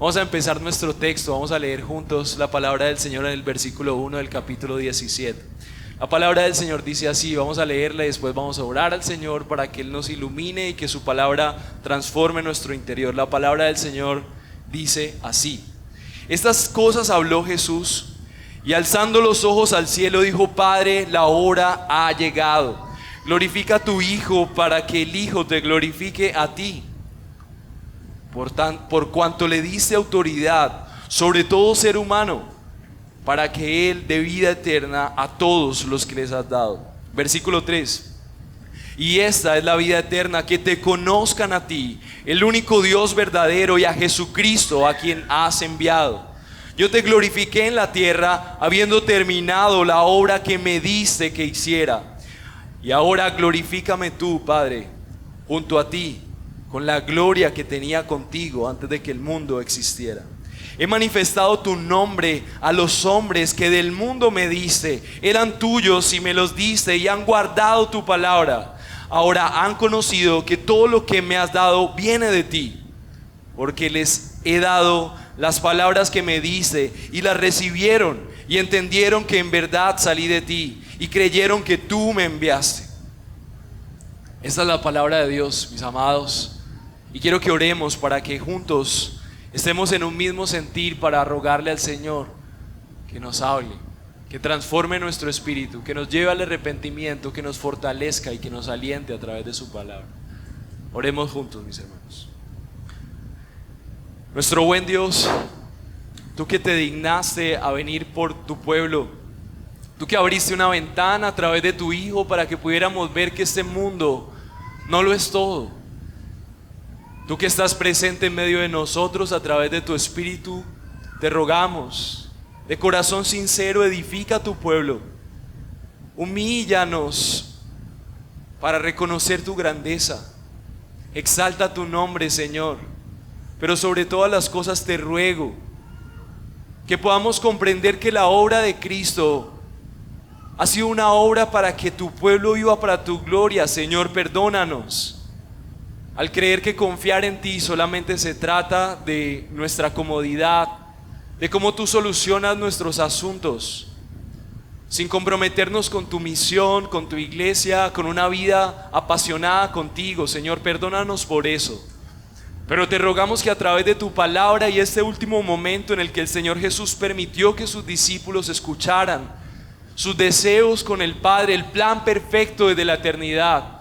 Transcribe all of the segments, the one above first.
Vamos a empezar nuestro texto, vamos a leer juntos la palabra del Señor en el versículo 1 del capítulo 17. La palabra del Señor dice así, vamos a leerla y después vamos a orar al Señor para que Él nos ilumine y que su palabra transforme nuestro interior. La palabra del Señor dice así: estas cosas habló Jesús y alzando los ojos al cielo dijo: Padre, la hora ha llegado. Glorifica a tu Hijo para que el Hijo te glorifique a ti. Por cuanto le diste autoridad sobre todo ser humano, para que Él dé vida eterna a todos los que les has dado. Versículo 3. Y esta es la vida eterna, que te conozcan a ti, el único Dios verdadero, y a Jesucristo, a quien has enviado. Yo te glorifiqué en la tierra, habiendo terminado la obra que me diste que hiciera. Y ahora glorifícame tú, Padre, junto a ti, con la gloria que tenía contigo antes de que el mundo existiera. He manifestado tu nombre a los hombres que del mundo me diste. Eran tuyos y me los diste y han guardado tu palabra. Ahora han conocido que todo lo que me has dado viene de ti, porque les he dado las palabras que me diste y las recibieron y entendieron que en verdad salí de ti y creyeron que tú me enviaste. Esta es la palabra de Dios, mis amados. Y quiero que oremos para que juntos estemos en un mismo sentir para rogarle al Señor que nos hable, que transforme nuestro espíritu, que nos lleve al arrepentimiento, que nos fortalezca y que nos aliente a través de su palabra. Oremos juntos, mis hermanos. Nuestro buen Dios, tú que te dignaste a venir por tu pueblo, tú que abriste una ventana a través de tu Hijo para que pudiéramos ver que este mundo no lo es todo. Tú que estás presente en medio de nosotros a través de tu Espíritu, te rogamos, de corazón sincero, edifica a tu pueblo. Humíllanos para reconocer tu grandeza. Exalta tu nombre, Señor. Pero sobre todas las cosas te ruego que podamos comprender que la obra de Cristo ha sido una obra para que tu pueblo viva para tu gloria. Señor, perdónanos al creer que confiar en ti solamente se trata de nuestra comodidad, de cómo tú solucionas nuestros asuntos, sin comprometernos con tu misión, con tu iglesia, con una vida apasionada contigo. Señor, perdónanos por eso. Pero te rogamos que a través de tu palabra y este último momento en el que el Señor Jesús permitió que sus discípulos escucharan sus deseos con el Padre, el plan perfecto desde la eternidad,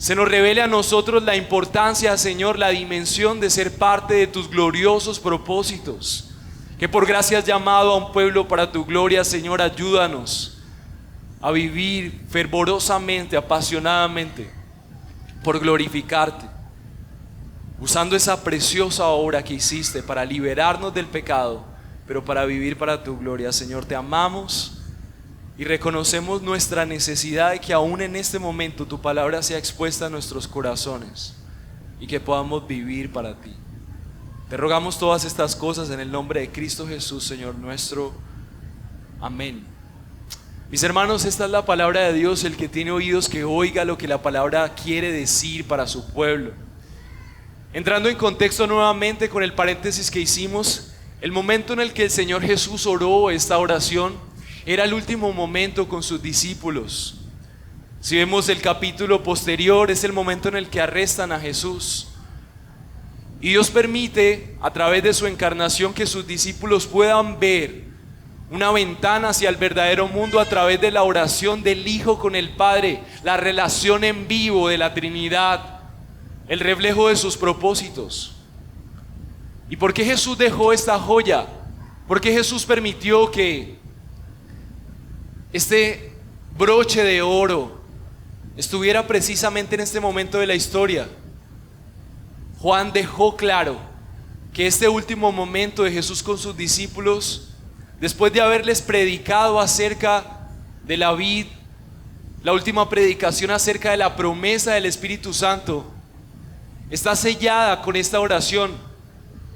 se nos revele a nosotros la importancia, Señor, la dimensión de ser parte de tus gloriosos propósitos, que por gracia has llamado a un pueblo para tu gloria. Señor, ayúdanos a vivir fervorosamente, apasionadamente, por glorificarte, usando esa preciosa obra que hiciste para liberarnos del pecado, pero para vivir para tu gloria. Señor, te amamos y reconocemos nuestra necesidad de que aún en este momento tu palabra sea expuesta a nuestros corazones y que podamos vivir para ti. Te rogamos todas estas cosas en el nombre de Cristo Jesús, Señor nuestro. Amén. Mis hermanos, esta es la palabra de Dios. El que tiene oídos que oiga lo que la palabra quiere decir para su pueblo. Entrando en contexto nuevamente con el paréntesis que hicimos, el momento en el que el Señor Jesús oró esta oración era el último momento con sus discípulos. Si vemos el capítulo posterior, es el momento en el que arrestan a Jesús. Y Dios permite, a través de su encarnación, que sus discípulos puedan ver una ventana hacia el verdadero mundo a través de la oración del Hijo con el Padre, la relación en vivo de la Trinidad, el reflejo de sus propósitos. ¿Y por qué Jesús dejó esta joya? ¿Por qué Jesús permitió que este broche de oro estuviera precisamente en este momento de la historia? Juan dejó claro que este último momento de Jesús con sus discípulos, después de haberles predicado acerca de la vid, la última predicación acerca de la promesa del Espíritu Santo, está sellada con esta oración,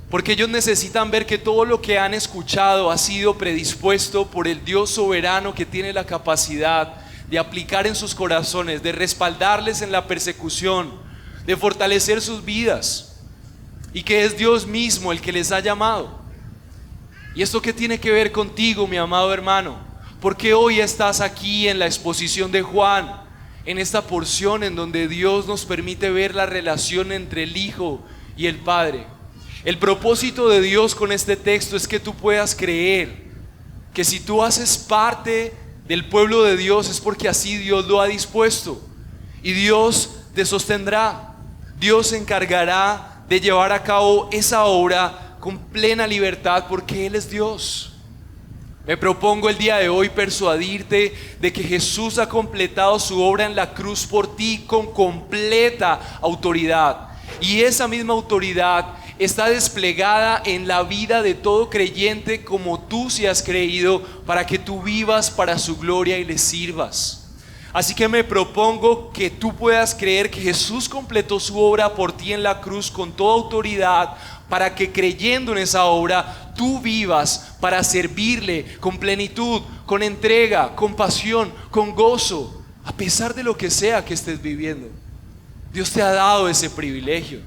porque ellos necesitan ver que todo lo que han escuchado ha sido predispuesto por el Dios soberano, que tiene la capacidad de aplicar en sus corazones, de respaldarles en la persecución, de fortalecer sus vidas. y que es Dios mismo el que les ha llamado. ¿Y esto qué tiene que ver contigo, mi amado hermano? Porque hoy estás aquí en la exposición de Juan, en esta porción en donde Dios nos permite ver la relación entre el Hijo y el Padre. El propósito de Dios con este texto es que tú puedas creer que si tú haces parte del pueblo de Dios es porque así Dios lo ha dispuesto, y Dios te sostendrá. Dios se encargará de llevar a cabo esa obra con plena libertad porque Él es Dios. Me propongo el día de hoy persuadirte de que Jesús ha completado su obra en la cruz por ti con completa autoridad, y esa misma autoridad está desplegada en la vida de todo creyente como tú si has creído, para que tú vivas para su gloria y le sirvas. Así que me propongo que tú puedas creer que Jesús completó su obra por ti en la cruz con toda autoridad, para que creyendo en esa obra tú vivas para servirle con plenitud, con entrega, con pasión, con gozo, a pesar de lo que sea que estés viviendo. Dios te ha dado ese privilegio.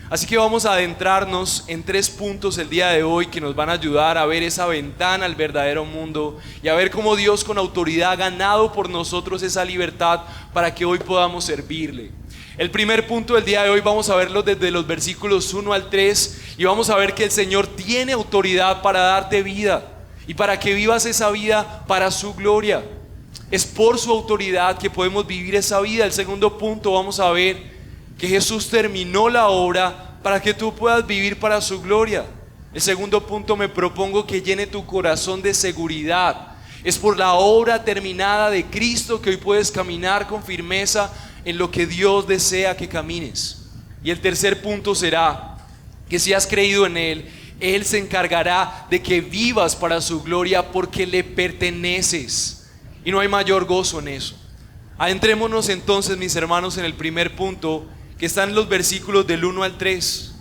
Así que vamos a adentrarnos en 3 puntos el día de hoy que nos van a ayudar a ver esa ventana al verdadero mundo y a ver cómo Dios con autoridad ha ganado por nosotros esa libertad para que hoy podamos servirle. El primer punto del día de hoy vamos a verlo desde los versículos 1 al 3 y vamos a ver que el Señor tiene autoridad para darte vida y para que vivas esa vida para su gloria. Es por su autoridad que podemos vivir esa vida. El segundo punto vamos a ver que Jesús terminó la obra para que tú puedas vivir para su gloria. El segundo punto, me propongo que llene tu corazón de seguridad. Es por la obra terminada de Cristo que hoy puedes caminar con firmeza en lo que Dios desea que camines. Y el tercer punto será que si has creído en Él, Él se encargará de que vivas para su gloria porque le perteneces. Y no hay mayor gozo en eso. Adentrémonos entonces, mis hermanos, en el primer punto, que está en los versículos del 1 al 3.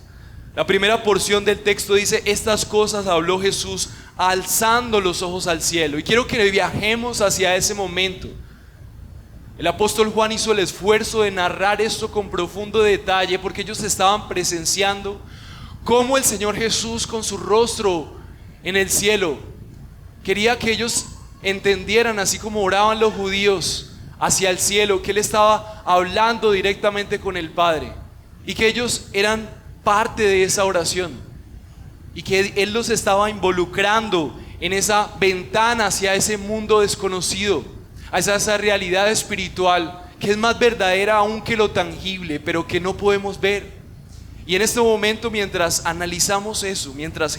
La primera porción del texto dice: estas cosas habló Jesús alzando los ojos al cielo. Y quiero que viajemos hacia ese momento. El apóstol Juan hizo el esfuerzo de narrar esto con profundo detalle porque ellos estaban presenciando cómo el Señor Jesús, con su rostro en el cielo, quería que ellos entendieran, así como oraban los judíos hacia el cielo, que Él estaba hablando directamente con el Padre y que ellos eran parte de esa oración y que Él los estaba involucrando en esa ventana hacia ese mundo desconocido, hacia esa realidad espiritual que es más verdadera aún que lo tangible, pero que no podemos ver. Y en este momento, mientras analizamos eso, mientras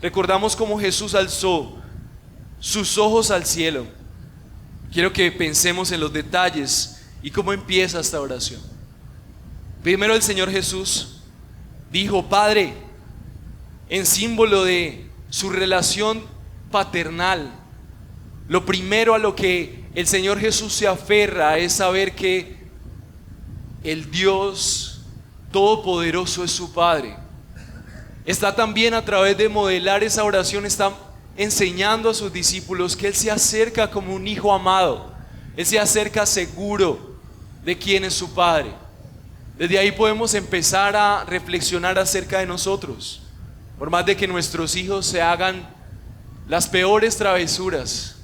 recordamos cómo Jesús alzó sus ojos al cielo, quiero que pensemos en los detalles y cómo empieza esta oración. Primero, el Señor Jesús dijo: Padre, en símbolo de su relación paternal. Lo primero a lo que el Señor Jesús se aferra es saber que el Dios Todopoderoso es su Padre. Está también, a través de modelar esa oración, está enseñando a sus discípulos que Él se acerca como un hijo amado. Él se acerca seguro de quién es su Padre. Desde ahí podemos empezar a reflexionar acerca de nosotros. Por más de que nuestros hijos se hagan las peores travesuras,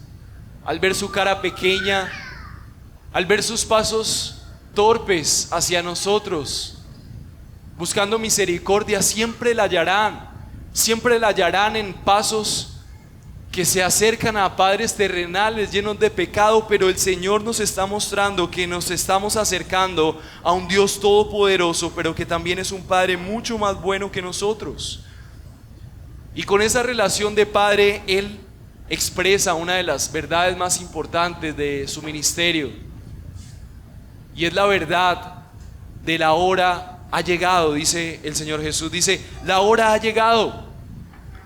al ver su cara pequeña, al ver sus pasos torpes hacia nosotros, buscando misericordia, siempre la hallarán en pasos que se acercan a padres terrenales llenos de pecado, pero el Señor nos está mostrando que nos estamos acercando a un Dios todopoderoso, pero que también es un Padre mucho más bueno que nosotros. Y con esa relación de Padre, Él expresa una de las verdades más importantes de su ministerio, y es la verdad de la hora ha llegado. Dice el Señor Jesús, dice: la hora ha llegado.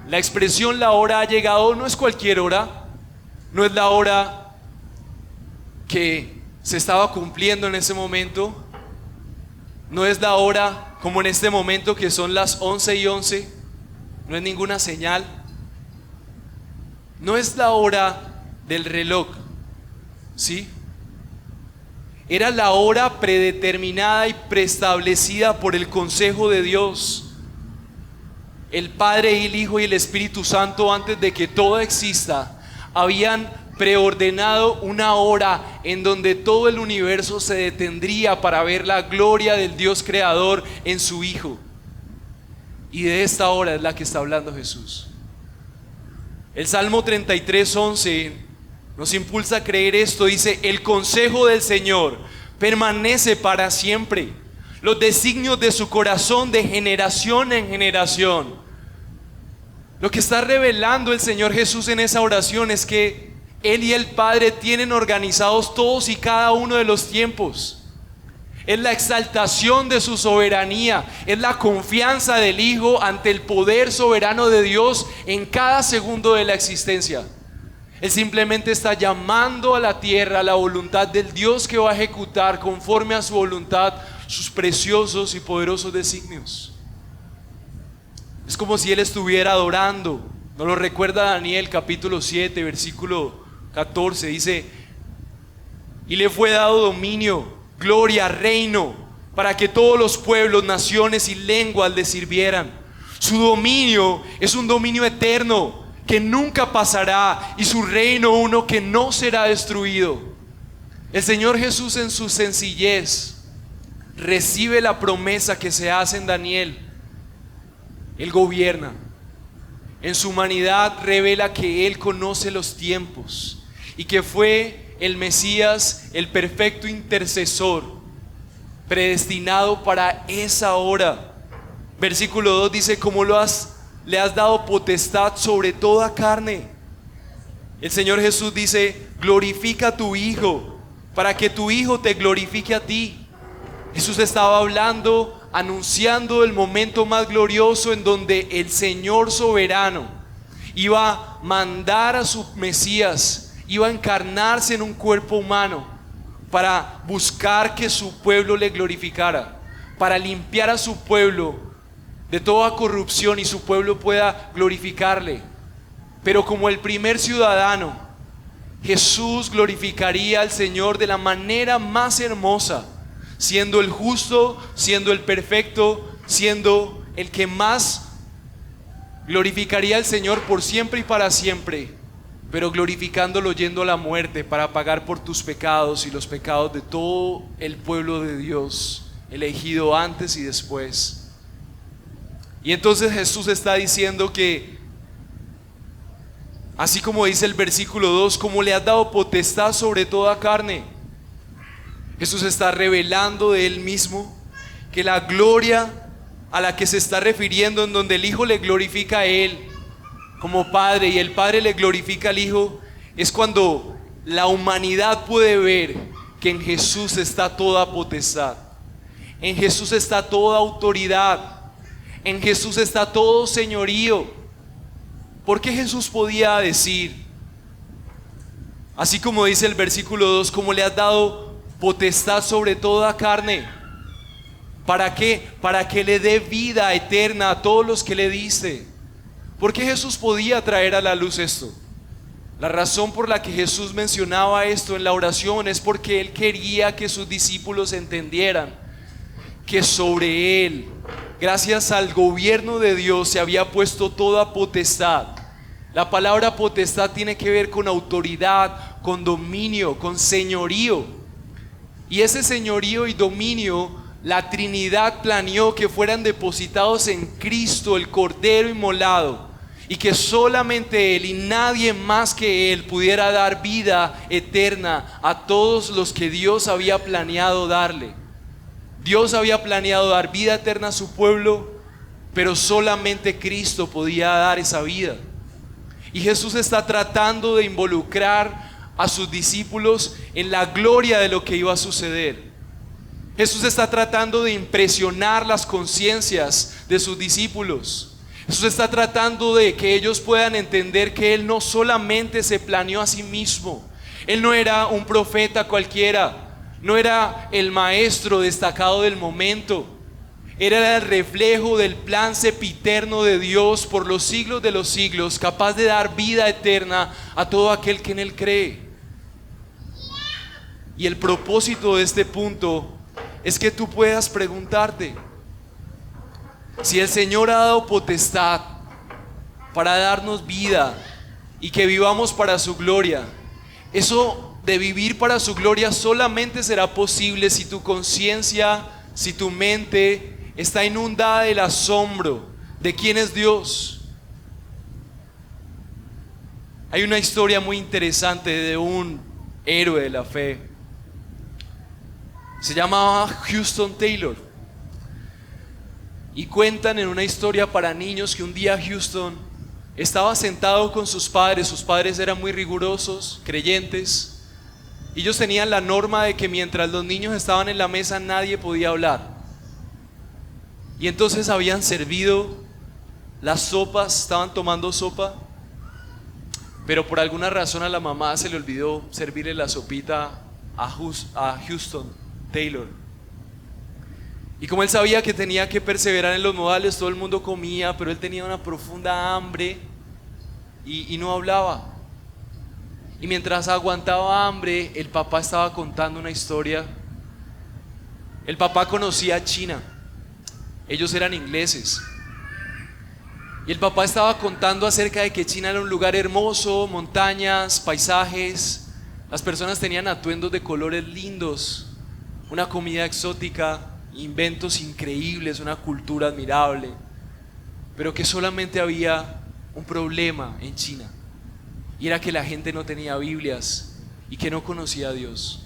La expresión "la hora ha llegado" no es cualquier hora, no es la hora que se estaba cumpliendo en ese momento, no es la hora como en este momento que son las 11:11, no es ninguna señal, no es la hora del reloj, ¿sí? Era la hora predeterminada y preestablecida por el consejo de Dios el Padre, el Hijo y el Espíritu Santo, antes de que todo exista, habían preordenado una hora en donde todo el universo se detendría para ver la gloria del Dios creador en su Hijo. Y de esta hora es la que está hablando Jesús. El Salmo 33:11 nos impulsa a creer esto. Dice: el consejo del Señor permanece para siempre, los designios de su corazón de generación en generación. Lo que está revelando el Señor Jesús en esa oración es que Él y el Padre tienen organizados todos y cada uno de los tiempos. Es la exaltación de su soberanía, es la confianza del Hijo ante el poder soberano de Dios en cada segundo de la existencia. Él simplemente está llamando a la tierra a la voluntad del Dios que va a ejecutar conforme a su voluntad sus preciosos y poderosos designios. Es como si Él estuviera adorando. ¿No lo recuerda Daniel capítulo 7 versículo 14? Dice: y le fue dado dominio, gloria, reino, para que todos los pueblos, naciones y lenguas le sirvieran. Su dominio es un dominio eterno que nunca pasará, y su reino uno que no será destruido. El Señor Jesús, en su sencillez, recibe la promesa que se hace en Daniel. Él gobierna. En su humanidad revela que Él conoce los tiempos y que fue el Mesías, el perfecto intercesor, predestinado para esa hora. Versículo 2 dice: como le has dado potestad sobre toda carne. El Señor Jesús dice: glorifica a tu Hijo, para que tu Hijo te glorifique a ti. Jesús estaba hablando, anunciando el momento más glorioso en donde el Señor soberano iba a mandar a su Mesías, iba a encarnarse en un cuerpo humano para buscar que su pueblo le glorificara, para limpiar a su pueblo de toda corrupción y su pueblo pueda glorificarle. Pero como el primer ciudadano, Jesús glorificaría al Señor de la manera más hermosa, siendo el justo, siendo el perfecto, siendo el que más glorificaría al Señor por siempre y para siempre, pero glorificándolo yendo a la muerte para pagar por tus pecados y los pecados de todo el pueblo de Dios, elegido antes y después. Y entonces Jesús está diciendo que, así como dice el versículo 2, como le has dado potestad sobre toda carne, Jesús está revelando de Él mismo que la gloria a la que se está refiriendo, en donde el Hijo le glorifica a Él como Padre y el Padre le glorifica al Hijo, es cuando la humanidad puede ver que en Jesús está toda potestad, en Jesús está toda autoridad, en Jesús está todo señorío. ¿Por qué Jesús podía decir, así como dice el versículo 2, como le has dado potestad sobre toda carne? ¿Para qué? Para que le dé vida eterna a todos los que le diste. ¿Por qué Jesús podía traer a la luz esto? La razón por la que Jesús mencionaba esto en la oración es porque Él quería que sus discípulos entendieran que sobre Él, gracias al gobierno de Dios, se había puesto toda potestad. La palabra potestad tiene que ver con autoridad, con dominio, con señorío. Y ese señorío y dominio, la Trinidad planeó que fueran depositados en Cristo, el Cordero inmolado, y que solamente Él y nadie más que Él pudiera dar vida eterna a todos los que Dios había planeado darle. Dios había planeado dar vida eterna a su pueblo, pero solamente Cristo podía dar esa vida. Y Jesús está tratando de involucrar a sus discípulos en la gloria de lo que iba a suceder. Jesús está tratando de impresionar las conciencias de sus discípulos. Jesús está tratando de que ellos puedan entender que Él no solamente se planeó a sí mismo. Él no era un profeta cualquiera, no era el maestro destacado del momento. Era el reflejo del plan sempiterno de Dios por los siglos de los siglos, capaz de dar vida eterna a todo aquel que en Él cree. Y el propósito de este punto es que tú puedas preguntarte: Si el Señor ha dado potestad para darnos vida y que vivamos para su gloria, eso de vivir para su gloria solamente será posible si tu conciencia, si tu mente está inundada del asombro de quién es Dios. Hay una historia muy interesante de un héroe de la fe. Se llamaba Huston Taylor. Y cuentan en una historia para niños que un día Huston estaba sentado con sus padres eran muy rigurosos, creyentes, y ellos tenían la norma de que mientras los niños estaban en la mesa nadie podía hablar. Y entonces habían servido las sopas, estaban tomando sopa, pero por alguna razón a la mamá se le olvidó servirle la sopita a Huston Taylor. Y como él sabía que tenía que perseverar en los modales, todo el mundo comía, pero él tenía una profunda hambre y no hablaba. Y mientras aguantaba hambre, el papá estaba contando una historia. El papá conocía a China, ellos eran ingleses. Y el papá estaba contando acerca de que China era un lugar hermoso, montañas, paisajes, las personas tenían atuendos de colores lindos, una comida exótica, inventos increíbles, una cultura admirable, pero que solamente había un problema en China, y era que la gente no tenía Biblias y que no conocía a Dios.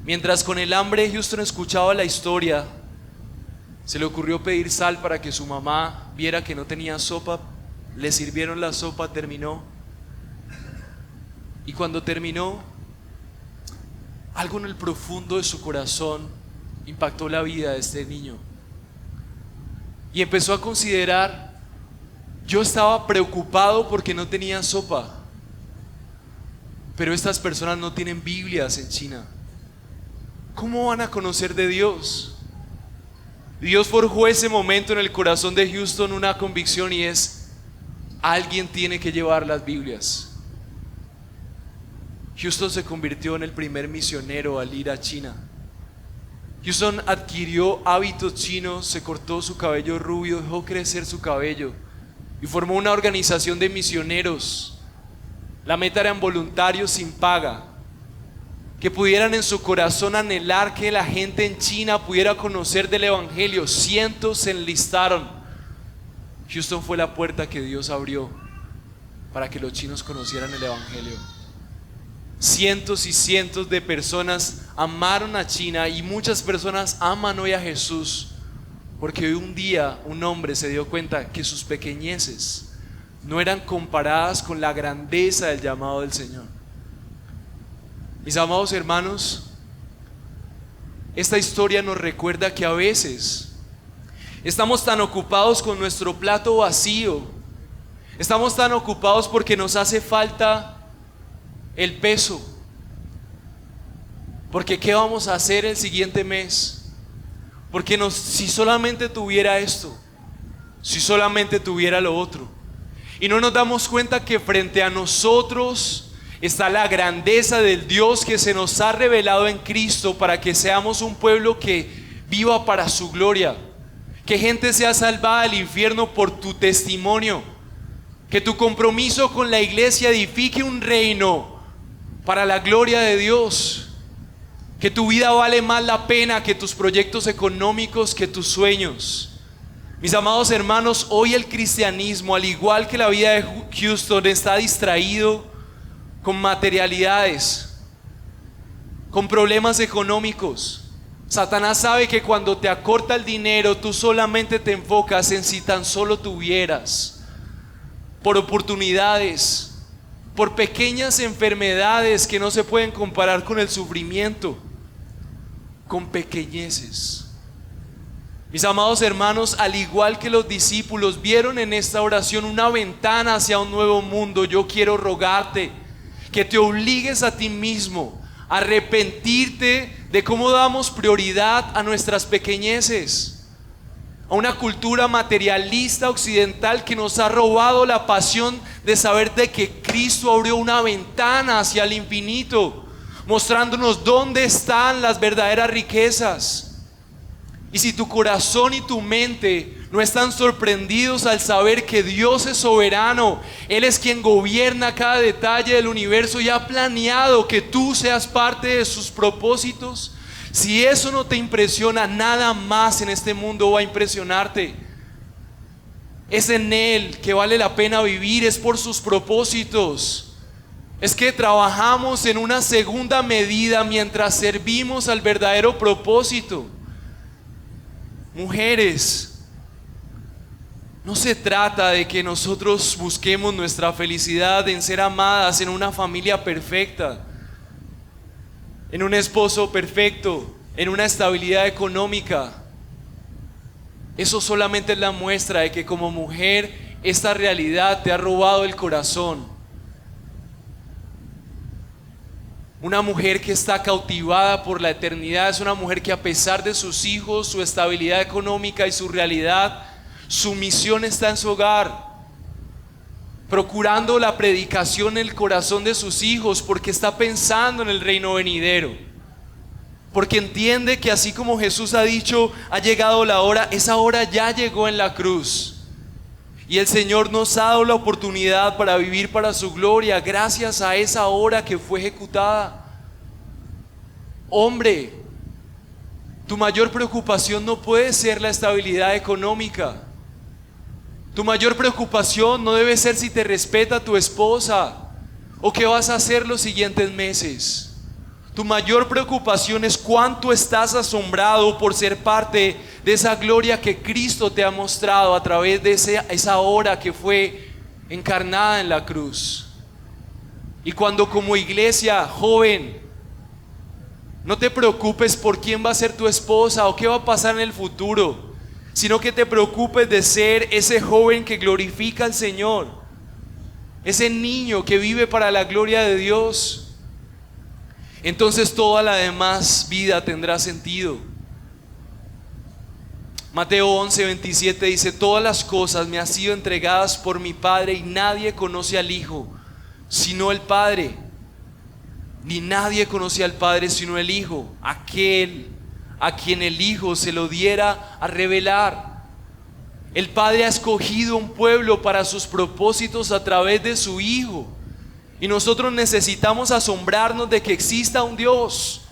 Mientras con el hambre Houston escuchaba la historia, se le ocurrió pedir sal para que su mamá viera que no tenía sopa. Le sirvieron la sopa, terminó, y cuando terminó, algo en el profundo de su corazón impactó la vida de este niño y empezó a considerar: yo estaba preocupado porque no tenía sopa, pero estas personas no tienen Biblias en China. ¿Cómo van a conocer de Dios? Dios forjó ese momento en el corazón de Houston una convicción, y es: alguien tiene que llevar las Biblias. Houston se convirtió en el primer misionero al ir a China. Houston adquirió hábitos chinos, se cortó su cabello rubio, dejó crecer su cabello y formó una organización de misioneros. La meta eran voluntarios sin paga, que pudieran en su corazón anhelar que la gente en China pudiera conocer del Evangelio. Cientos se enlistaron. Houston fue la puerta que Dios abrió para que los chinos conocieran el Evangelio. Cientos y cientos de personas amaron a China, y muchas personas aman hoy a Jesús porque hoy un día un hombre se dio cuenta que sus pequeñeces no eran comparadas con la grandeza del llamado del Señor. Mis amados hermanos, esta historia nos recuerda que a veces estamos tan ocupados con nuestro plato vacío, estamos tan ocupados porque nos hace falta el peso, porque ¿qué vamos a hacer el siguiente mes? Porque si solamente tuviera esto, si solamente tuviera lo otro, y no nos damos cuenta que frente a nosotros está la grandeza del Dios que se nos ha revelado en Cristo para que seamos un pueblo que viva para su gloria, que gente sea salvada del infierno por tu testimonio, que tu compromiso con la iglesia edifique un reino para la gloria de Dios, que tu vida vale más la pena que tus proyectos económicos, que tus sueños. Mis amados hermanos, hoy el cristianismo, al igual que la vida de Houston, está distraído con materialidades, con problemas económicos. Satanás sabe que cuando te acorta el dinero, tú solamente te enfocas en si tan solo tuvieras, por oportunidades, por pequeñas enfermedades que no se pueden comparar con el sufrimiento, con pequeñeces. Mis amados hermanos, al igual que los discípulos vieron en esta oración una ventana hacia un nuevo mundo, yo quiero rogarte que te obligues a ti mismo a arrepentirte de cómo damos prioridad a nuestras pequeñeces, a una cultura materialista occidental que nos ha robado la pasión de saber de que Cristo abrió una ventana hacia el infinito, mostrándonos dónde están las verdaderas riquezas. Y si tu corazón y tu mente no están sorprendidos al saber que Dios es soberano, Él es quien gobierna cada detalle del universo y ha planeado que tú seas parte de sus propósitos, si eso no te impresiona, nada más en este mundo va a impresionarte. Es en Él que vale la pena vivir, es por sus propósitos. Es que trabajamos en una segunda medida mientras servimos al verdadero propósito. Mujeres, no se trata de que nosotros busquemos nuestra felicidad en ser amadas en una familia perfecta, en un esposo perfecto, en una estabilidad económica. Eso solamente es la muestra de que como mujer esta realidad te ha robado el corazón. Una mujer que está cautivada por la eternidad es una mujer que, a pesar de sus hijos, su estabilidad económica y su realidad, su misión está en su hogar, procurando la predicación en el corazón de sus hijos, porque está pensando en el reino venidero, porque entiende que así como Jesús ha dicho, ha llegado la hora, esa hora ya llegó en la cruz. Y el Señor nos ha dado la oportunidad para vivir para su gloria gracias a esa hora que fue ejecutada. Hombre, tu mayor preocupación no puede ser la estabilidad económica. Tu mayor preocupación no debe ser si te respeta tu esposa o qué vas a hacer los siguientes meses. Tu mayor preocupación es cuánto estás asombrado por ser parte de esa gloria que Cristo te ha mostrado a través de esa hora que fue encarnada en la cruz. Y cuando como iglesia, joven, no te preocupes por quién va a ser tu esposa o qué va a pasar en el futuro, sino que te preocupes de ser ese joven que glorifica al Señor, ese niño que vive para la gloria de Dios. Entonces toda la demás vida tendrá sentido. Mateo 11:27 dice: todas las cosas me han sido entregadas por mi Padre, y nadie conoce al Hijo sino el Padre, ni nadie conoce al Padre sino el Hijo, aquel a quien el Hijo se lo diera a revelar. El Padre ha escogido un pueblo para sus propósitos a través de su Hijo. Y nosotros necesitamos asombrarnos de que exista un Dios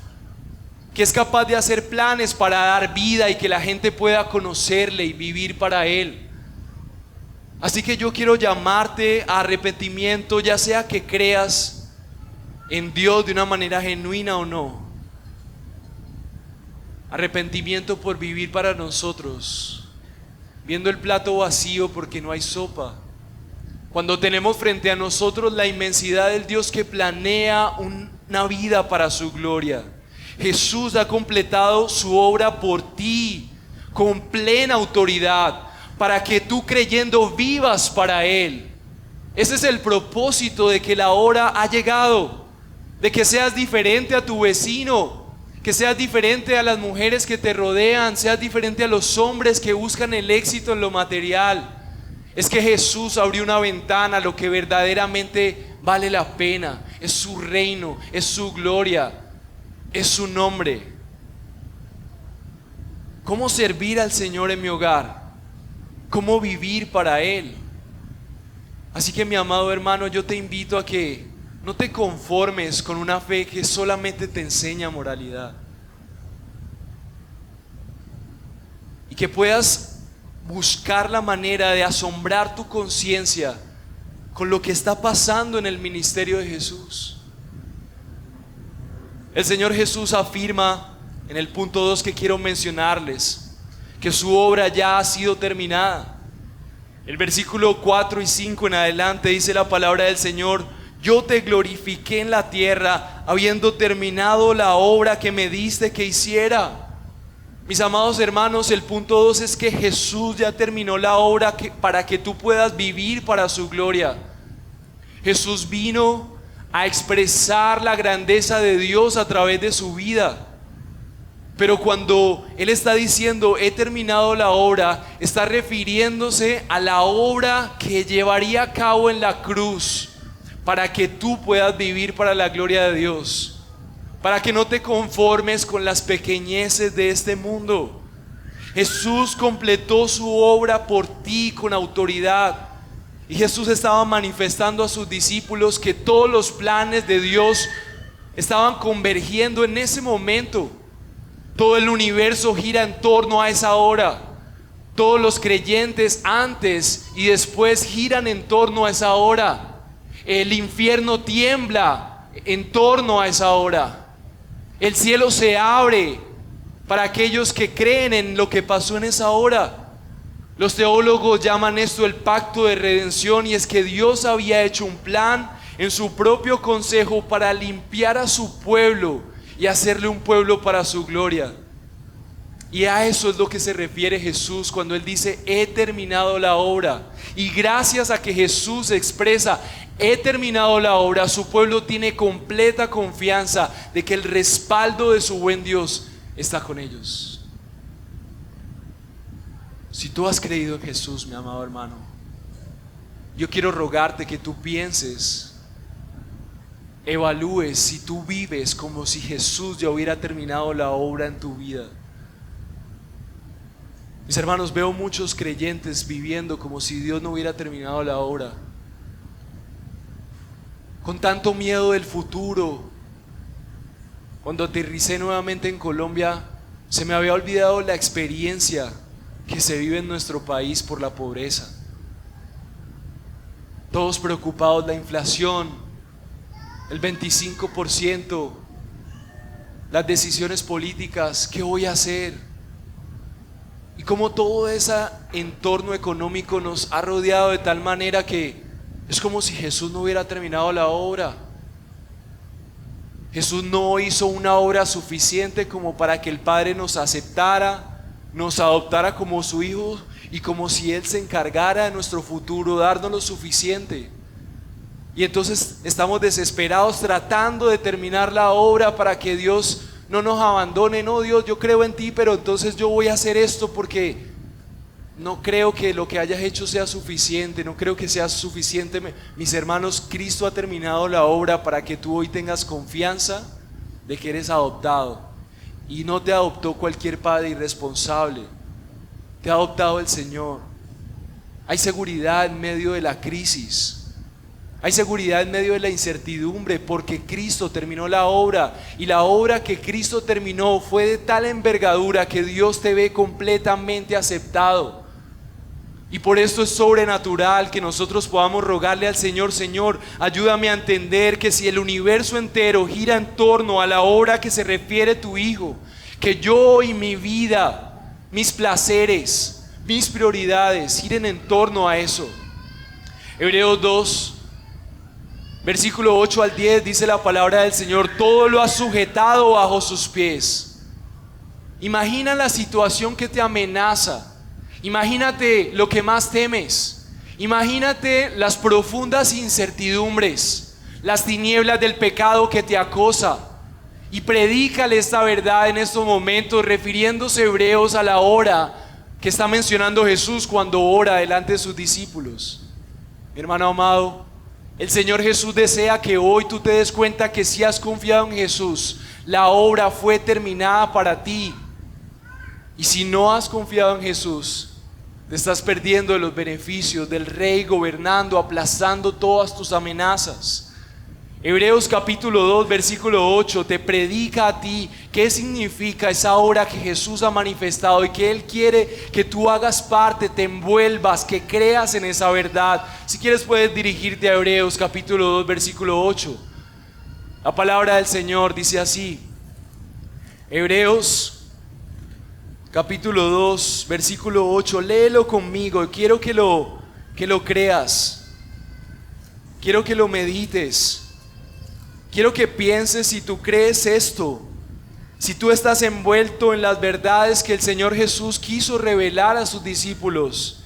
que es capaz de hacer planes para dar vida y que la gente pueda conocerle y vivir para Él. Así que yo quiero llamarte a arrepentimiento, ya sea que creas en Dios de una manera genuina o no. Arrepentimiento por vivir para nosotros, viendo el plato vacío porque no hay sopa. Cuando tenemos frente a nosotros la inmensidad del Dios que planea una vida para su gloria. Jesús ha completado su obra por ti con plena autoridad, para que tú, creyendo, vivas para Él. Ese es el propósito de que la hora ha llegado, de que seas diferente a tu vecino, que seas diferente a las mujeres que te rodean, seas diferente a los hombres que buscan el éxito en lo material. Es que Jesús abrió una ventana a lo que verdaderamente vale la pena. Es su reino, es su gloria, es su nombre. ¿Cómo servir al Señor en mi hogar? ¿Cómo vivir para Él? Así que, mi amado hermano, yo te invito a que no te conformes con una fe que solamente te enseña moralidad, y que puedas buscar la manera de asombrar tu conciencia con lo que está pasando en el ministerio de Jesús. El Señor Jesús afirma en el punto 2 que quiero mencionarles, que su obra ya ha sido terminada. El versículo 4 y 5 en adelante dice la palabra del Señor: yo te glorifiqué en la tierra, habiendo terminado la obra que me diste que hiciera. Mis amados hermanos, el punto 2 es que Jesús ya terminó la obra para que tú puedas vivir para su gloria. Jesús vino a expresar la grandeza de Dios a través de su vida. Pero cuando Él está diciendo he terminado la obra, está refiriéndose a la obra que llevaría a cabo en la cruz, para que tú puedas vivir para la gloria de Dios, para que no te conformes con las pequeñeces de este mundo, Jesús completó su obra por ti con autoridad. Y Jesús estaba manifestando a sus discípulos que todos los planes de Dios estaban convergiendo en ese momento. Todo el universo gira en torno a esa hora. Todos los creyentes antes y después giran en torno a esa hora. El infierno tiembla en torno a esa hora. El cielo se abre para aquellos que creen en lo que pasó en esa hora. Los teólogos llaman esto el pacto de redención, y es que Dios había hecho un plan en su propio consejo para limpiar a su pueblo y hacerle un pueblo para su gloria. Y a eso es lo que se refiere Jesús cuando Él dice: he terminado la obra. Y gracias a que Jesús expresa: he terminado la obra, su pueblo tiene completa confianza de que el respaldo de su buen Dios está con ellos. Si tú has creído en Jesús, mi amado hermano, yo quiero rogarte que tú pienses, evalúes si tú vives como si Jesús ya hubiera terminado la obra en tu vida. Mis hermanos, veo muchos creyentes viviendo como si Dios no hubiera terminado la obra, con tanto miedo del futuro. Cuando aterricé nuevamente en Colombia, se me había olvidado la experiencia que se vive en nuestro país por la pobreza. Todos preocupados, la inflación, el 25%, las decisiones políticas, ¿qué voy a hacer? Y como todo ese entorno económico nos ha rodeado de tal manera que es como si Jesús no hubiera terminado la obra. Jesús no hizo una obra suficiente como para que el Padre nos aceptara, nos adoptara como su hijo, y como si Él se encargara de nuestro futuro, darnos lo suficiente. Y entonces estamos desesperados tratando de terminar la obra para que Dios no nos abandone. No, Dios, yo creo en ti, pero entonces yo voy a hacer esto porque no creo que lo que hayas hecho sea suficiente, no creo que sea suficiente. Mis hermanos, Cristo ha terminado la obra para que tú hoy tengas confianza de que eres adoptado. Y no te adoptó cualquier padre irresponsable, te ha adoptado el Señor. Hay seguridad en medio de la crisis. Hay seguridad en medio de la incertidumbre, porque Cristo terminó la obra, y la obra que Cristo terminó fue de tal envergadura que Dios te ve completamente aceptado. Y por esto es sobrenatural que nosotros podamos rogarle al Señor: Señor, ayúdame a entender que si el universo entero gira en torno a la obra que se refiere tu Hijo, que yo y mi vida, mis placeres, mis prioridades giren en torno a eso. Hebreos 2 versículo 8 al 10 dice la palabra del Señor: todo lo ha sujetado bajo sus pies. Imagina la situación que te amenaza. Imagínate lo que más temes. Imagínate las profundas incertidumbres, las tinieblas del pecado que te acosa. Y predícale esta verdad en estos momentos, refiriéndose Hebreos a la hora que está mencionando Jesús cuando ora delante de sus discípulos. Mi hermano amado, el Señor Jesús desea que hoy tú te des cuenta que si has confiado en Jesús, la obra fue terminada para ti. Y si no has confiado en Jesús, te estás perdiendo de los beneficios del Rey gobernando, aplazando todas tus amenazas. Hebreos capítulo 2 versículo 8 te predica a ti qué significa esa obra que Jesús ha manifestado, y que Él quiere que tú hagas parte, te envuelvas, que creas en esa verdad. Si quieres puedes dirigirte a Hebreos capítulo 2 versículo 8. La palabra del Señor dice así. Hebreos capítulo 2 versículo 8, léelo conmigo. Quiero que lo creas, quiero que lo medites. Quiero que pienses si tú crees esto, si tú estás envuelto en las verdades que el Señor Jesús quiso revelar a sus discípulos.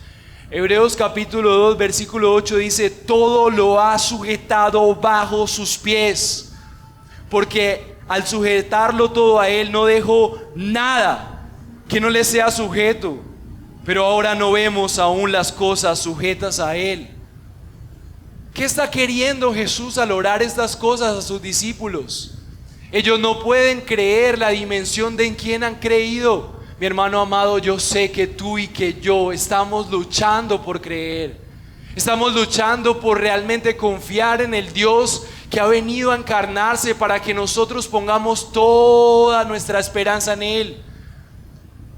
Hebreos capítulo 2 versículo 8 dice: todo lo ha sujetado bajo sus pies, porque al sujetarlo todo a Él no dejó nada que no le sea sujeto. Pero ahora no vemos aún las cosas sujetas a Él. ¿Qué está queriendo Jesús al orar estas cosas a sus discípulos? Ellos no pueden creer la dimensión de en quién han creído, Mi hermano amado, yo sé que tú y que yo estamos luchando por creer. Estamos luchando por realmente confiar en el Dios que ha venido a encarnarse para que nosotros pongamos toda nuestra esperanza en Él.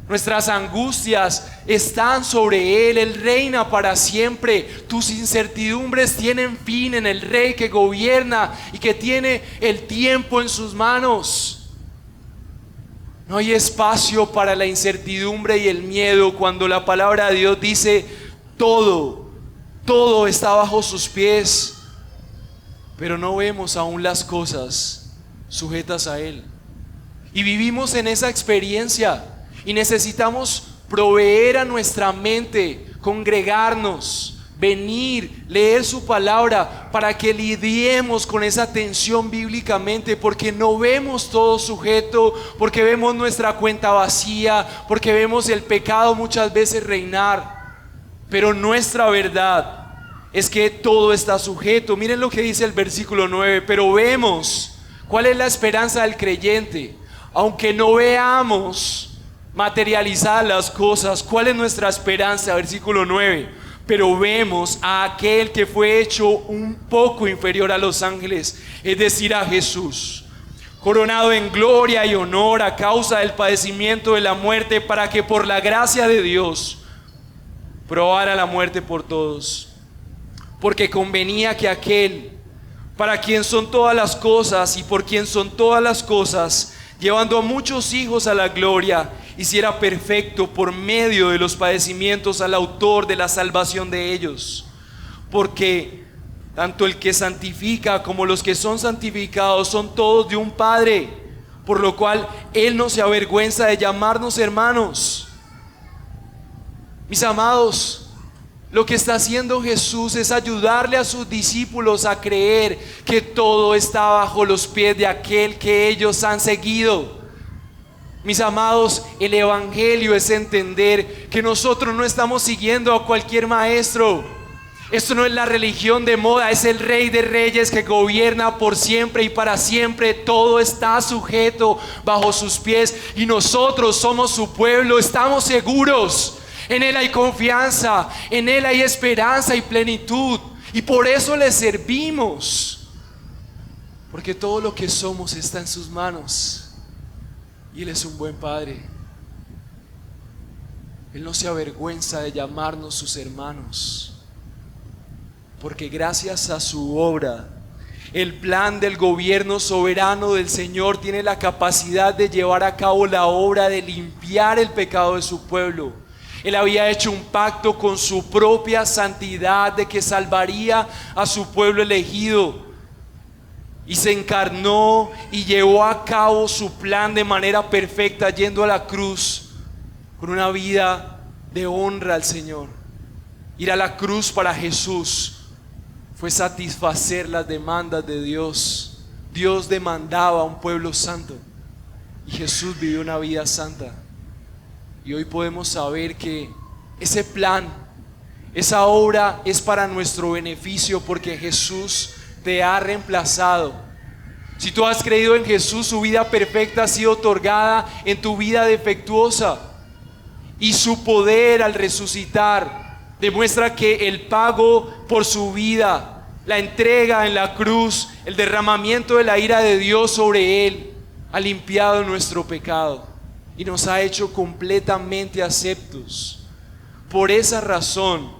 Nuestras angustias están sobre Él. Él reina para siempre. Tus incertidumbres tienen fin en el Rey que gobierna y que tiene el tiempo en sus manos. No hay espacio para la incertidumbre y el miedo cuando la palabra de Dios dice todo está bajo sus pies. Pero no vemos aún las cosas sujetas a Él. Y vivimos en esa experiencia. Y necesitamos proveer a nuestra mente, congregarnos, venir, leer su palabra para que lidiemos con esa tensión bíblicamente, porque no vemos todo sujeto, porque vemos nuestra cuenta vacía, porque vemos el pecado muchas veces reinar. Pero nuestra verdad es que todo está sujeto. Miren lo que dice el versículo 9, pero vemos cuál es la esperanza del creyente, aunque no veamos materializar las cosas. ¿Cuál es nuestra esperanza? Versículo 9. Pero vemos a aquel que fue hecho un poco inferior a los ángeles, es decir, a Jesús, coronado en gloria y honor a causa del padecimiento de la muerte, para que por la gracia de Dios probara la muerte por todos. Porque convenía que aquel para quien son todas las cosas y por quien son todas las cosas, llevando a muchos hijos a la gloria, hiciera perfecto por medio de los padecimientos al autor de la salvación de ellos. Porque tanto el que santifica como los que son santificados son todos de un Padre, por lo cual Él no se avergüenza de llamarnos hermanos. Mis amados, lo que está haciendo Jesús es ayudarle a sus discípulos a creer que todo está bajo los pies de aquel que ellos han seguido. Mis amados, el evangelio es entender que nosotros no estamos siguiendo a cualquier maestro. Esto no es la religión de moda, es el Rey de Reyes que gobierna por siempre y para siempre. Todo está sujeto bajo sus pies y nosotros somos su pueblo, estamos seguros. En Él hay confianza, en Él hay esperanza y plenitud, y por eso le servimos, porque todo lo que somos está en sus manos. Y Él es un buen Padre. Él no se avergüenza de llamarnos sus hermanos, porque gracias a su obra, el plan del gobierno soberano del Señor tiene la capacidad de llevar a cabo la obra de limpiar el pecado de su pueblo. Él había hecho un pacto con su propia santidad de que salvaría a su pueblo elegido. Y se encarnó y llevó a cabo su plan de manera perfecta, yendo a la cruz con una vida de honra al Señor. Ir a la cruz para Jesús fue satisfacer las demandas de Dios. Dios demandaba a un pueblo santo y Jesús vivió una vida santa. Y hoy podemos saber que ese plan, esa obra es para nuestro beneficio, porque Jesús te ha reemplazado. Si tú has creído en Jesús, su vida perfecta ha sido otorgada en tu vida defectuosa, y su poder al resucitar demuestra que el pago por su vida, la entrega en la cruz, el derramamiento de la ira de Dios sobre Él, ha limpiado nuestro pecado y nos ha hecho completamente aceptos. Por esa razón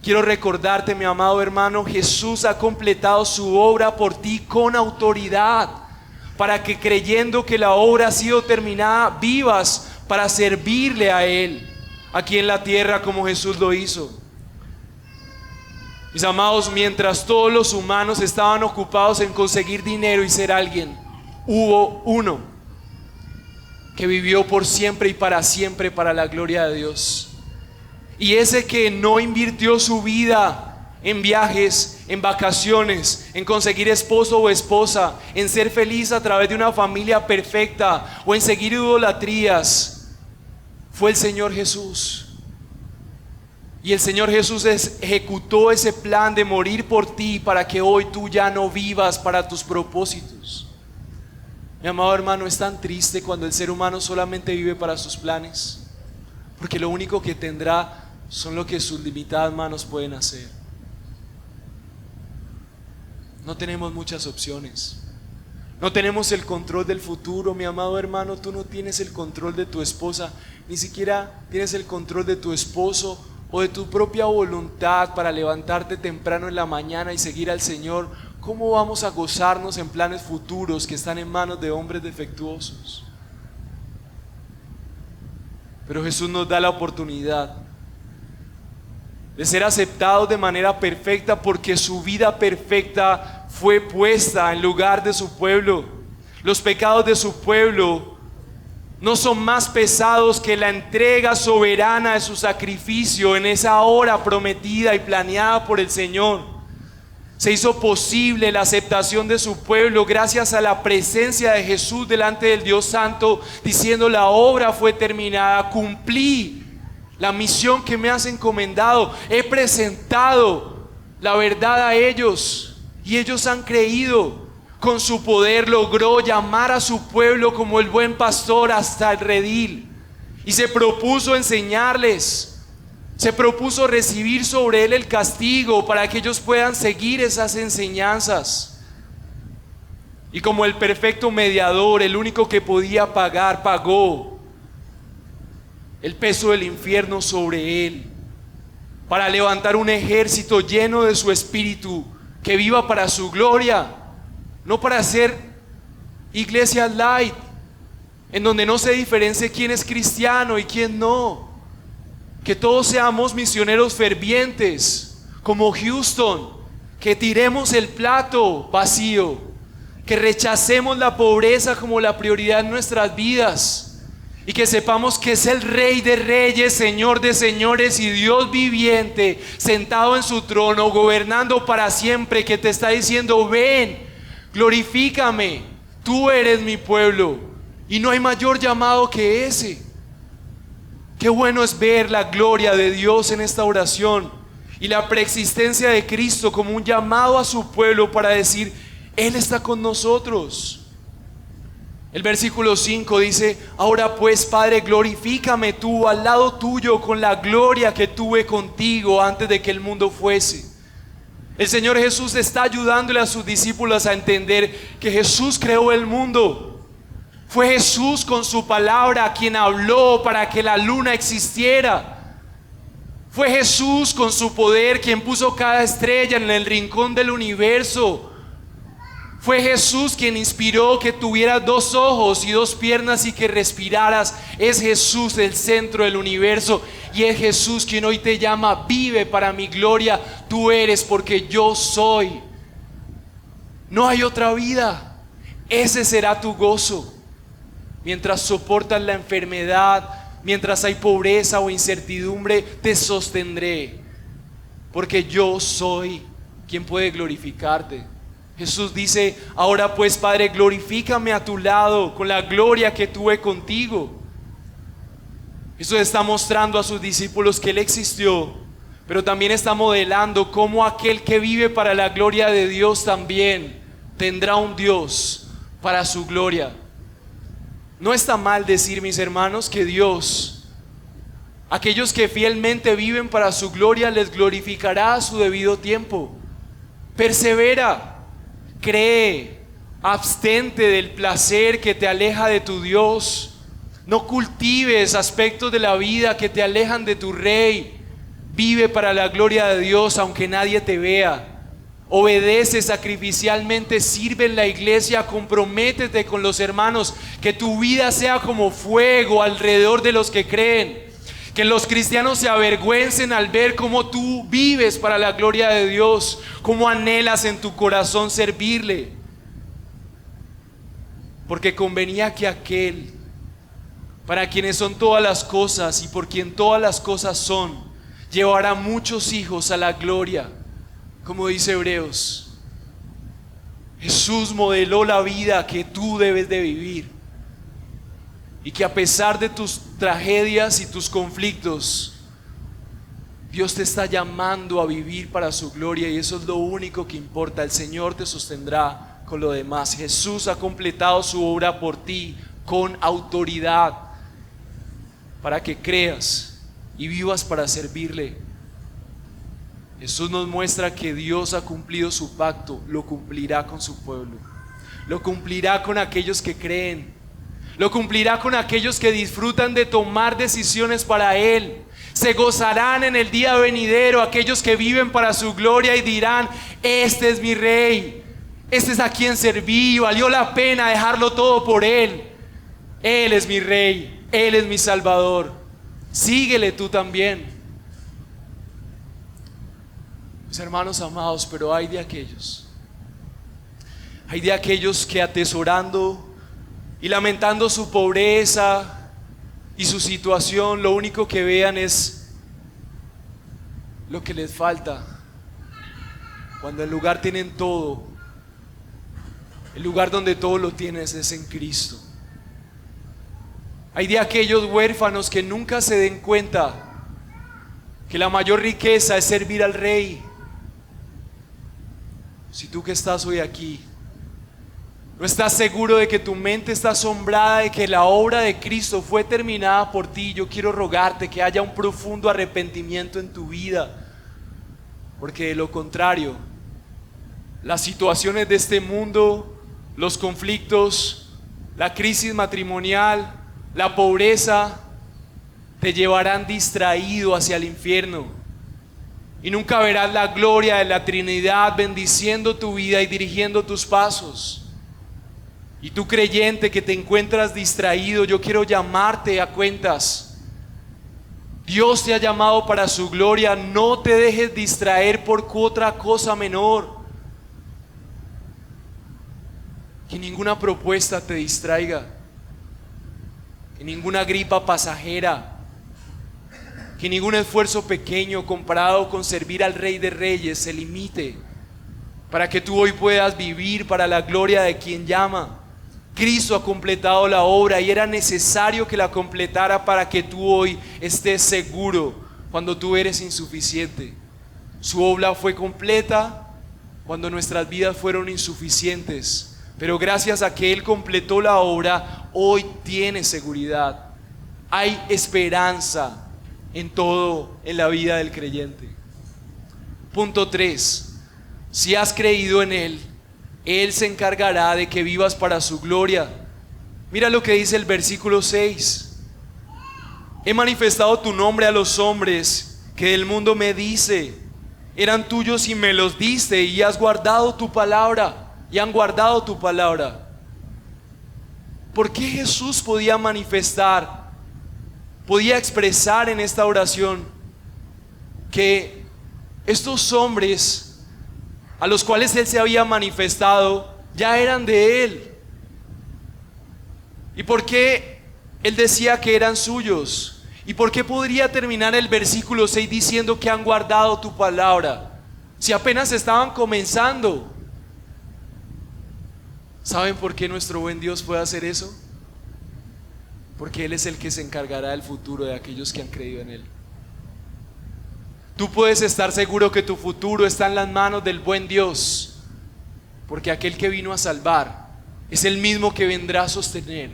quiero recordarte, mi amado hermano, Jesús ha completado su obra por ti con autoridad, para que creyendo que la obra ha sido terminada, vivas para servirle a Él aquí en la tierra como Jesús lo hizo. Mis amados, mientras todos los humanos estaban ocupados en conseguir dinero y ser alguien, hubo uno que vivió por siempre y para siempre para la gloria de Dios. Y ese que no invirtió su vida en viajes, en vacaciones, en conseguir esposo o esposa, en ser feliz a través de una familia perfecta o en seguir idolatrías, fue el Señor Jesús. Y el Señor Jesús ejecutó ese plan de morir por ti para que hoy tú ya no vivas para tus propósitos. Mi amado hermano, es tan triste cuando el ser humano solamente vive para sus planes. porque lo único que tendrá son lo que sus limitadas manos pueden hacer. No tenemos muchas opciones. No tenemos el control del futuro, mi amado hermano. Tú no tienes el control de tu esposa, ni siquiera tienes el control de tu esposo o de tu propia voluntad para levantarte temprano en la mañana y seguir al Señor. ¿Cómo vamos a gozarnos en planes futuros que están en manos de hombres defectuosos? Pero Jesús nos da la oportunidad de ser aceptados de manera perfecta, porque su vida perfecta fue puesta en lugar de su pueblo. Los pecados de su pueblo no son más pesados que la entrega soberana de su sacrificio en esa hora prometida y planeada por el Señor. Se hizo posible la aceptación de su pueblo gracias a la presencia de Jesús delante del Dios Santo, diciendo: la obra fue terminada, cumplí la misión que me has encomendado, he presentado la verdad a ellos y ellos han creído. Con su poder logró llamar a su pueblo como el buen pastor hasta el redil, y se propuso enseñarles, se propuso recibir sobre él el castigo para que ellos puedan seguir esas enseñanzas. Y como el perfecto mediador, el único que podía pagar, pagó el peso del infierno sobre él, para levantar un ejército lleno de su espíritu, que viva para su gloria, no para hacer iglesias light, en donde no se diferencie quién es cristiano y quién no. Que todos seamos misioneros fervientes, como Houston, que tiremos el plato vacío, que rechacemos la pobreza como la prioridad en nuestras vidas, y que sepamos que es el Rey de Reyes, Señor de Señores y Dios viviente, sentado en su trono, gobernando para siempre, que te está diciendo: ven, glorifícame, tú eres mi pueblo. Y no hay mayor llamado que ese. Qué bueno es ver la gloria de Dios en esta oración y la preexistencia de Cristo como un llamado a su pueblo para decir: Él está con nosotros. El versículo 5 dice: ahora pues, Padre, glorifícame tú al lado tuyo con la gloria que tuve contigo antes de que el mundo fuese. El Señor Jesús está ayudándole a sus discípulos a entender que Jesús creó el mundo. Fue Jesús con su palabra quien habló para que la luna existiera. Fue Jesús con su poder quien puso cada estrella en el rincón del universo. Fue Jesús quien inspiró que tuvieras 2 ojos y 2 piernas y que respiraras. Es Jesús el centro del universo, y es Jesús quien hoy te llama: vive para mi gloria, tú eres porque yo soy. No hay otra vida, ese será tu gozo. Mientras soportas la enfermedad, mientras hay pobreza o incertidumbre, te sostendré, porque yo soy quien puede glorificarte. Jesús dice: ahora pues, Padre, glorifícame a tu lado con la gloria que tuve contigo. Jesús está mostrando a sus discípulos que Él existió, pero también está modelando cómo aquel que vive para la gloria de Dios también tendrá un Dios para su gloria. No está mal decir, mis hermanos, que Dios, aquellos que fielmente viven para su gloria, les glorificará a su debido tiempo. Persevera. Cree, abstente del placer que te aleja de tu Dios. No cultives aspectos de la vida que te alejan de tu Rey. Vive para la gloria de Dios aunque nadie te vea. Obedece sacrificialmente, sirve en la iglesia, comprométete con los hermanos. Que tu vida sea como fuego alrededor de los que creen. Que los cristianos se avergüencen al ver cómo tú vives para la gloria de Dios, cómo anhelas en tu corazón servirle. Porque convenía que aquel, para quienes son todas las cosas y por quien todas las cosas son, llevará muchos hijos a la gloria, como dice Hebreos. Jesús modeló la vida que tú debes de vivir. Y que a pesar de tus tragedias y tus conflictos, Dios te está llamando a vivir para su gloria, y eso es lo único que importa. El Señor te sostendrá con lo demás. Jesús ha completado su obra por ti con autoridad, para que creas y vivas para servirle. Jesús nos muestra que Dios ha cumplido su pacto, lo cumplirá con su pueblo, lo cumplirá con aquellos que creen, lo cumplirá con aquellos que disfrutan de tomar decisiones para Él. Se gozarán en el día venidero aquellos que viven para su gloria y dirán: este es mi Rey, este es a quien serví, valió la pena dejarlo todo por Él. Él es mi Rey, Él es mi Salvador. Síguele tú también. Mis hermanos amados, pero hay de aquellos que atesorando y lamentando su pobreza y su situación, lo único que vean es lo que les falta, cuando en lugar tienen todo. El lugar donde todo lo tienes es en Cristo. Hay de aquellos huérfanos que nunca se den cuenta que la mayor riqueza es servir al Rey. Si tú que estás hoy aquí no estás seguro de que tu mente está asombrada de que la obra de Cristo fue terminada por ti, yo quiero rogarte que haya un profundo arrepentimiento en tu vida, porque de lo contrario, las situaciones de este mundo, los conflictos, la crisis matrimonial, la pobreza, te llevarán distraído hacia el infierno y nunca verás la gloria de la Trinidad bendiciendo tu vida y dirigiendo tus pasos. Y tú, creyente que te encuentras distraído, yo quiero llamarte a cuentas. Dios te ha llamado para su gloria. No te dejes distraer por otra cosa menor. Que ninguna propuesta te distraiga, que ninguna gripa pasajera, que ningún esfuerzo pequeño comparado con servir al Rey de Reyes se limite, para que tú hoy puedas vivir para la gloria de quien llama. Cristo ha completado la obra y era necesario que la completara para que tú hoy estés seguro cuando tú eres insuficiente. Su obra fue completa cuando nuestras vidas fueron insuficientes, pero gracias a que Él completó la obra, hoy tienes seguridad. Hay esperanza en todo en la vida del creyente. Punto 3. Si has creído en Él, Él se encargará de que vivas para su gloria. Mira lo que dice el versículo 6. He manifestado tu nombre a los hombres que del mundo me dice, eran tuyos y me los diste, y has guardado tu palabra, y han guardado tu palabra. ¿Por qué Jesús podía manifestar, podía expresar en esta oración que estos hombres a los cuales Él se había manifestado ya eran de Él? ¿Y por qué Él decía que eran suyos? ¿Y por qué podría terminar el versículo 6 diciendo que han guardado tu palabra, si apenas estaban comenzando? ¿Saben por qué nuestro buen Dios puede hacer eso? Porque Él es el que se encargará del futuro de aquellos que han creído en Él. Tú puedes estar seguro que tu futuro está en las manos del buen Dios, porque aquel que vino a salvar es el mismo que vendrá a sostener.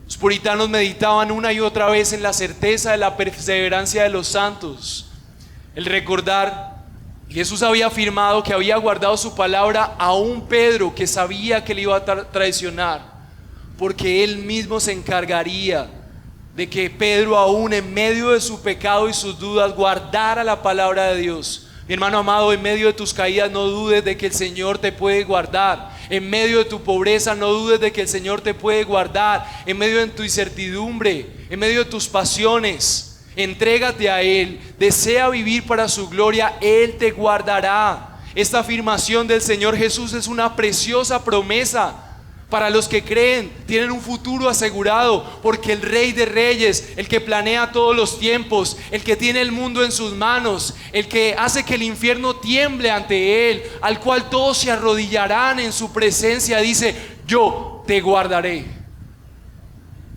Los puritanos meditaban una y otra vez en la certeza de la perseverancia de los santos, el recordar que Jesús había afirmado que había guardado su palabra a un Pedro que sabía que le iba a traicionar, porque Él mismo se encargaría de que Pedro, aún en medio de su pecado y sus dudas, guardara la palabra de Dios. Mi hermano amado, en medio de tus caídas no dudes de que el Señor te puede guardar. En medio de tu pobreza no dudes de que el Señor te puede guardar. En medio de tu incertidumbre, en medio de tus pasiones, entrégate a Él, desea vivir para su gloria, Él te guardará. Esta afirmación del Señor Jesús es una preciosa promesa. Para los que creen, tienen un futuro asegurado, porque el Rey de Reyes, el que planea todos los tiempos, el que tiene el mundo en sus manos, el que hace que el infierno tiemble ante Él, al cual todos se arrodillarán en su presencia, dice: yo te guardaré.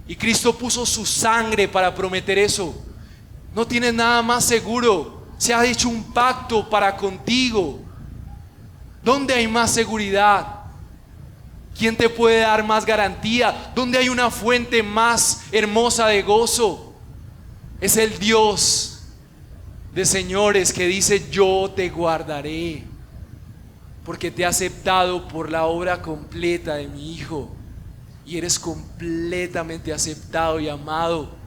Y Cristo puso su sangre para prometer eso. No tienes nada más seguro. Se ha hecho un pacto para contigo. ¿Dónde hay más seguridad? ¿Quién te puede dar más garantía? ¿Dónde hay una fuente más hermosa de gozo? Es el Dios de señores que dice: yo te guardaré, porque te he aceptado por la obra completa de mi Hijo, y eres completamente aceptado y amado.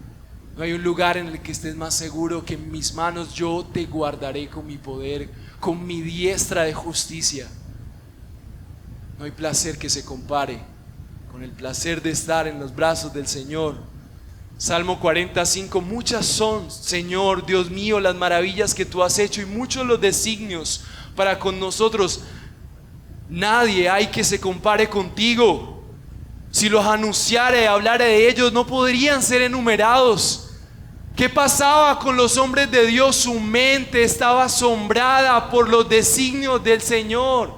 No hay un lugar en el que estés más seguro que en mis manos. Yo te guardaré con mi poder, con mi diestra de justicia. No hay placer que se compare con el placer de estar en los brazos del Señor. Salmo 45: muchas son, Señor, Dios mío, las maravillas que tú has hecho, y muchos los designios para con nosotros. Nadie hay que se compare contigo. Si los anunciare, hablare de ellos, no podrían ser enumerados. ¿Qué pasaba con los hombres de Dios? Su mente estaba asombrada por los designios del Señor.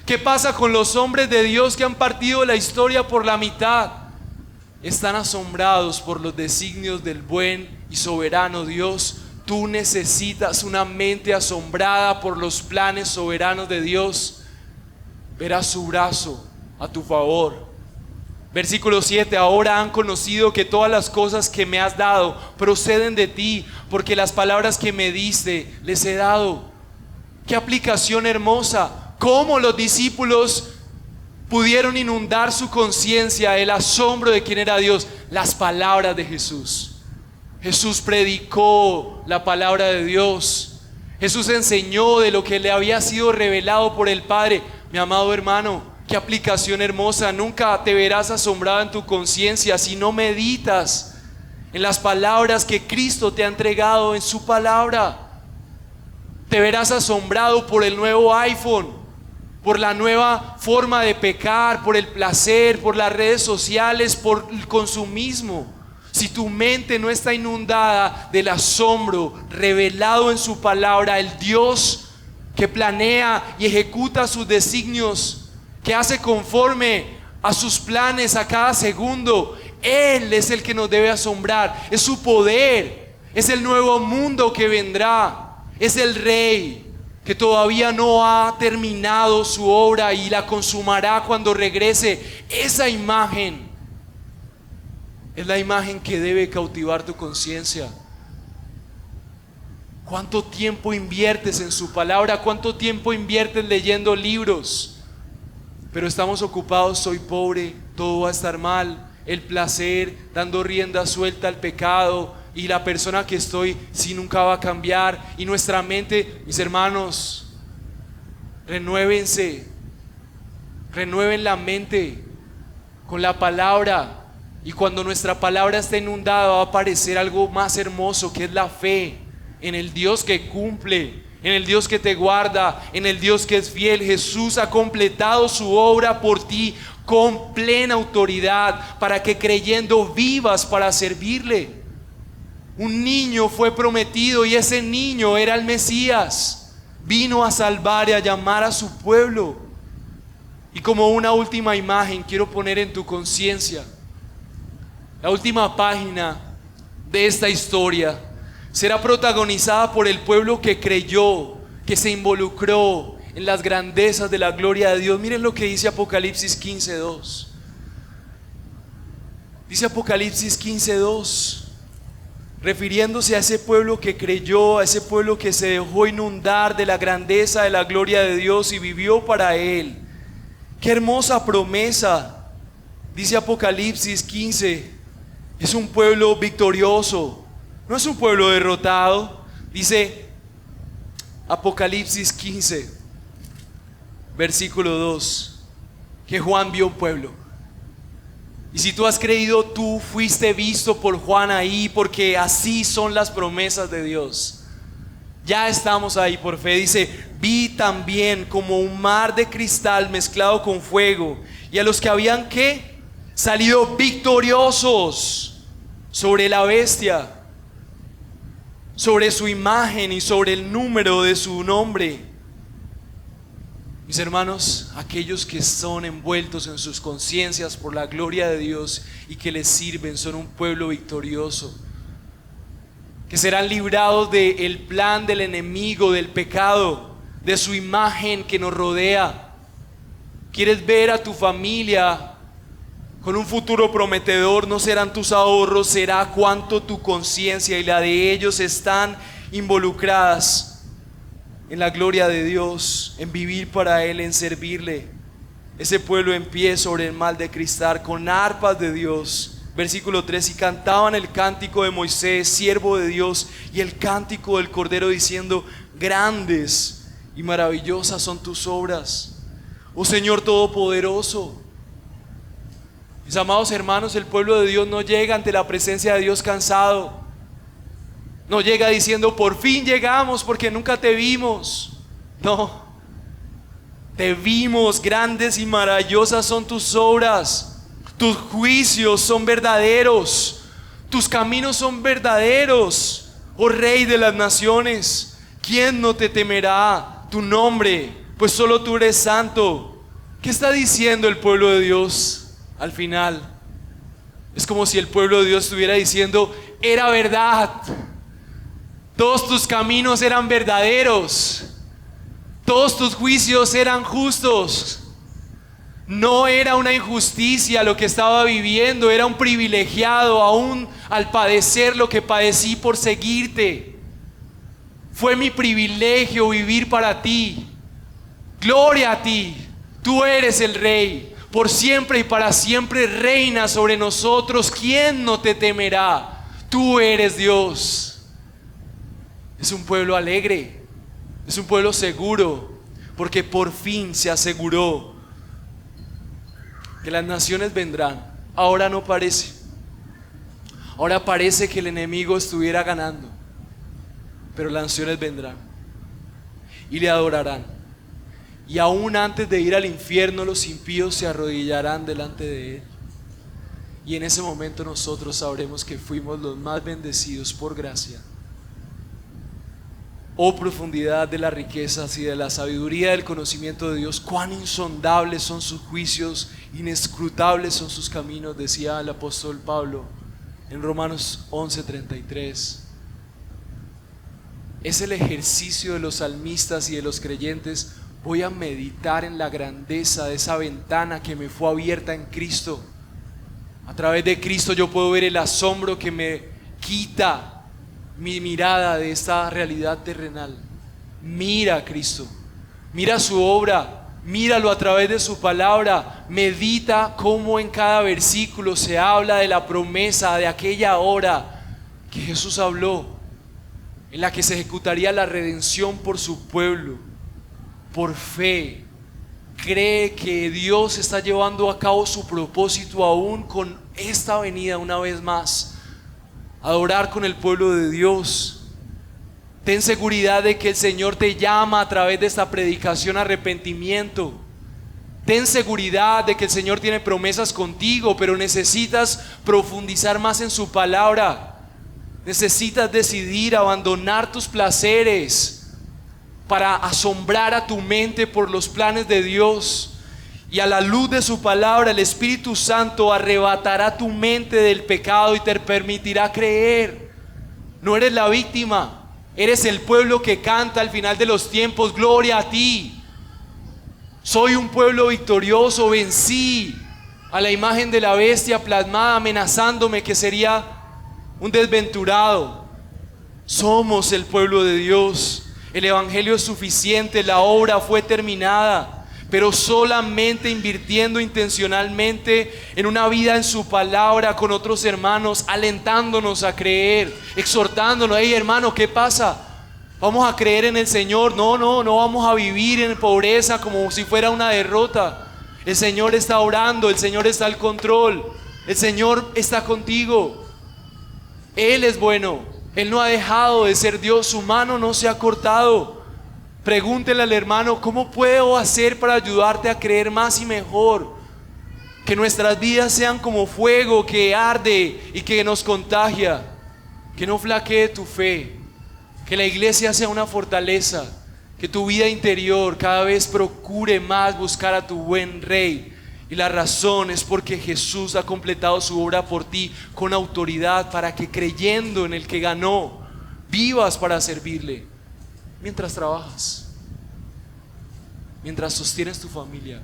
¿Qué pasa con los hombres de Dios que han partido la historia por la mitad? Están asombrados por los designios del buen y soberano Dios. Tú necesitas una mente asombrada por los planes soberanos de Dios. Verás su brazo a tu favor. Versículo 7: ahora han conocido que todas las cosas que me has dado proceden de ti, porque las palabras que me diste les he dado. Qué aplicación hermosa. Cómo los discípulos pudieron inundar su conciencia, el asombro de quién era Dios. Las palabras de Jesús. Jesús predicó la palabra de Dios. Jesús enseñó de lo que le había sido revelado por el Padre. Mi amado hermano, qué aplicación hermosa. Nunca te verás asombrado en tu conciencia si no meditas en las palabras que Cristo te ha entregado en su palabra. Te verás asombrado por el nuevo iPhone, por la nueva forma de pecar, por el placer, por las redes sociales, por el consumismo. Si tu mente no está inundada del asombro revelado en su palabra, el Dios que planea y ejecuta sus designios, que hace conforme a sus planes a cada segundo, Él es el que nos debe asombrar. Es su poder, es el nuevo mundo que vendrá, es el Rey que todavía no ha terminado su obra y la consumará cuando regrese. Esa imagen es la imagen que debe cautivar tu conciencia. ¿Cuánto tiempo inviertes en su palabra? ¿Cuánto tiempo inviertes leyendo libros? Pero estamos ocupados: soy pobre, todo va a estar mal, el placer, dando rienda suelta al pecado, y la persona que estoy, si nunca va a cambiar. Y nuestra mente, mis hermanos, renuévense, renueven la mente con la palabra. Y cuando nuestra palabra está inundada, va a aparecer algo más hermoso, que es la fe en el Dios que cumple, en el Dios que te guarda, en el Dios que es fiel. Jesús ha completado su obra por ti con plena autoridad, para que creyendo vivas para servirle. Un niño fue prometido, y ese niño era el Mesías. Vino a salvar y a llamar a su pueblo. Y como una última imagen quiero poner en tu conciencia la última página de esta historia. Será protagonizada por el pueblo que creyó, que se involucró en las grandezas de la gloria de Dios. Miren lo que dice Apocalipsis 15:2. Dice Apocalipsis 15:2, refiriéndose a ese pueblo que creyó, a ese pueblo que se dejó inundar de la grandeza de la gloria de Dios y vivió para Él. Qué hermosa promesa. Dice Apocalipsis 15, es un pueblo victorioso. No es un pueblo derrotado. Dice Apocalipsis 15, versículo 2, que Juan vio un pueblo. Y si tú has creído, tú fuiste visto por Juan ahí, porque así son las promesas de Dios. Ya estamos ahí por fe. Dice: vi también como un mar de cristal mezclado con fuego, y a los que habían ¿qué? Salido victoriosos sobre la bestia, sobre su imagen y sobre el número de su nombre. Mis hermanos, aquellos que son envueltos en sus conciencias por la gloria de Dios y que les sirven, son un pueblo victorioso, que serán librados del plan del enemigo, del pecado, de su imagen que nos rodea. ¿Quieres ver a tu familia con un futuro prometedor. No serán tus ahorros, será cuánto tu conciencia y la de ellos están involucradas en la gloria de Dios, en vivir para Él, en servirle. Ese pueblo en pie sobre el mar de cristal, con arpas de Dios. Versículo 3: y cantaban el cántico de Moisés, siervo de Dios, y el cántico del Cordero, diciendo: grandes y maravillosas son tus obras, oh Señor Todopoderoso. Mis amados hermanos, el pueblo de Dios no llega ante la presencia de Dios cansado. No llega diciendo: por fin llegamos porque nunca te vimos. No, te vimos, grandes y maravillosas son tus obras. Tus juicios son verdaderos, tus caminos son verdaderos, oh Rey de las naciones. ¿Quién no te temerá tu nombre? Pues solo tú eres santo. ¿Qué está diciendo el pueblo de Dios al final? Es como si el pueblo de Dios estuviera diciendo: era verdad, todos tus caminos eran verdaderos, todos tus juicios eran justos. No era una injusticia lo que estaba viviendo, era un privilegiado aún al padecer lo que padecí por seguirte. Fue mi privilegio vivir para ti. Gloria a ti, tú eres el Rey, por siempre y para siempre reina sobre nosotros. ¿Quién no te temerá? Tú eres Dios. Es un pueblo alegre, es un pueblo seguro, porque por fin se aseguró que las naciones vendrán. Ahora no parece. Ahora parece que el enemigo estuviera ganando, pero las naciones vendrán y le adorarán. Y aún antes de ir al infierno, los impíos se arrodillarán delante de Él. Y en ese momento nosotros sabremos que fuimos los más bendecidos por gracia. Oh profundidad de las riquezas y de la sabiduría del conocimiento de Dios, cuán insondables son sus juicios, inescrutables son sus caminos, decía el apóstol Pablo en Romanos 11:33. Es el ejercicio de los salmistas y de los creyentes. Voy a meditar en la grandeza de esa ventana que me fue abierta en Cristo. A través de Cristo yo puedo ver el asombro que me quita mi mirada de esta realidad terrenal. Mira a Cristo, mira su obra, míralo a través de su palabra. Medita cómo en cada versículo se habla de la promesa de aquella hora que Jesús habló, en la que se ejecutaría la redención por su pueblo. Por fe, cree que Dios está llevando a cabo su propósito aún con esta venida una vez más. Adorar con el pueblo de Dios. Ten seguridad de que el Señor te llama a través de esta predicación a arrepentimiento. Ten seguridad de que el Señor tiene promesas contigo, pero necesitas profundizar más en su palabra. Necesitas decidir abandonar tus placeres para asombrar a tu mente por los planes de Dios. Y a la luz de su palabra, el Espíritu Santo arrebatará tu mente del pecado y te permitirá creer. No eres la víctima, eres el pueblo que canta al final de los tiempos: gloria a ti. Soy un pueblo victorioso, vencí a la imagen de la bestia plasmada amenazándome que sería un desventurado. Somos el pueblo de Dios. El evangelio es suficiente, la obra fue terminada, pero solamente invirtiendo intencionalmente en una vida en su palabra con otros hermanos, alentándonos a creer, exhortándonos: hey hermano, ¿qué pasa? Vamos a creer en el Señor. No vamos a vivir en pobreza como si fuera una derrota. El Señor está orando, el Señor está al control, el Señor está contigo. Él es bueno. Él no ha dejado de ser Dios, su mano no se ha cortado. Pregúntele al hermano: ¿cómo puedo hacer para ayudarte a creer más y mejor? Que nuestras vidas sean como fuego que arde y que nos contagia. Que no flaquee tu fe. Que la iglesia sea una fortaleza. Que tu vida interior cada vez procure más buscar a tu buen Rey. Y la razón es porque Jesús ha completado su obra por ti con autoridad, para que creyendo en el que ganó, vivas para servirle mientras trabajas, mientras sostienes tu familia,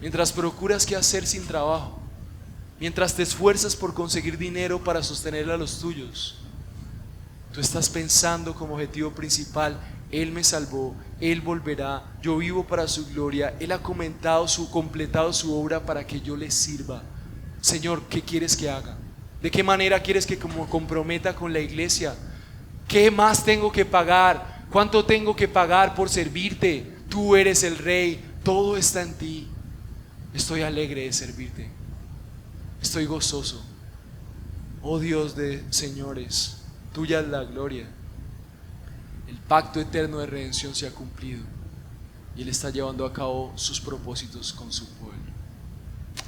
mientras procuras qué hacer sin trabajo. Mientras te esfuerzas por conseguir dinero para sostener a los tuyos, tú estás pensando como objetivo principal: Él me salvó, Él volverá, yo vivo para su gloria, Él ha completado su obra para que yo le sirva. Señor, ¿qué quieres que haga? ¿De qué manera quieres que me comprometa con la iglesia? ¿Qué más tengo que pagar? ¿Cuánto tengo que pagar por servirte? Tú eres el Rey, todo está en ti. Estoy alegre de servirte, estoy gozoso. Oh Dios de señores, tuya es la gloria. El pacto eterno de redención se ha cumplido y Él está llevando a cabo sus propósitos con su pueblo.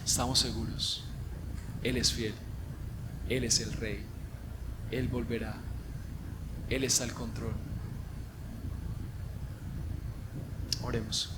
Estamos seguros, Él es fiel, Él es el Rey, Él volverá, Él está al control. Oremos.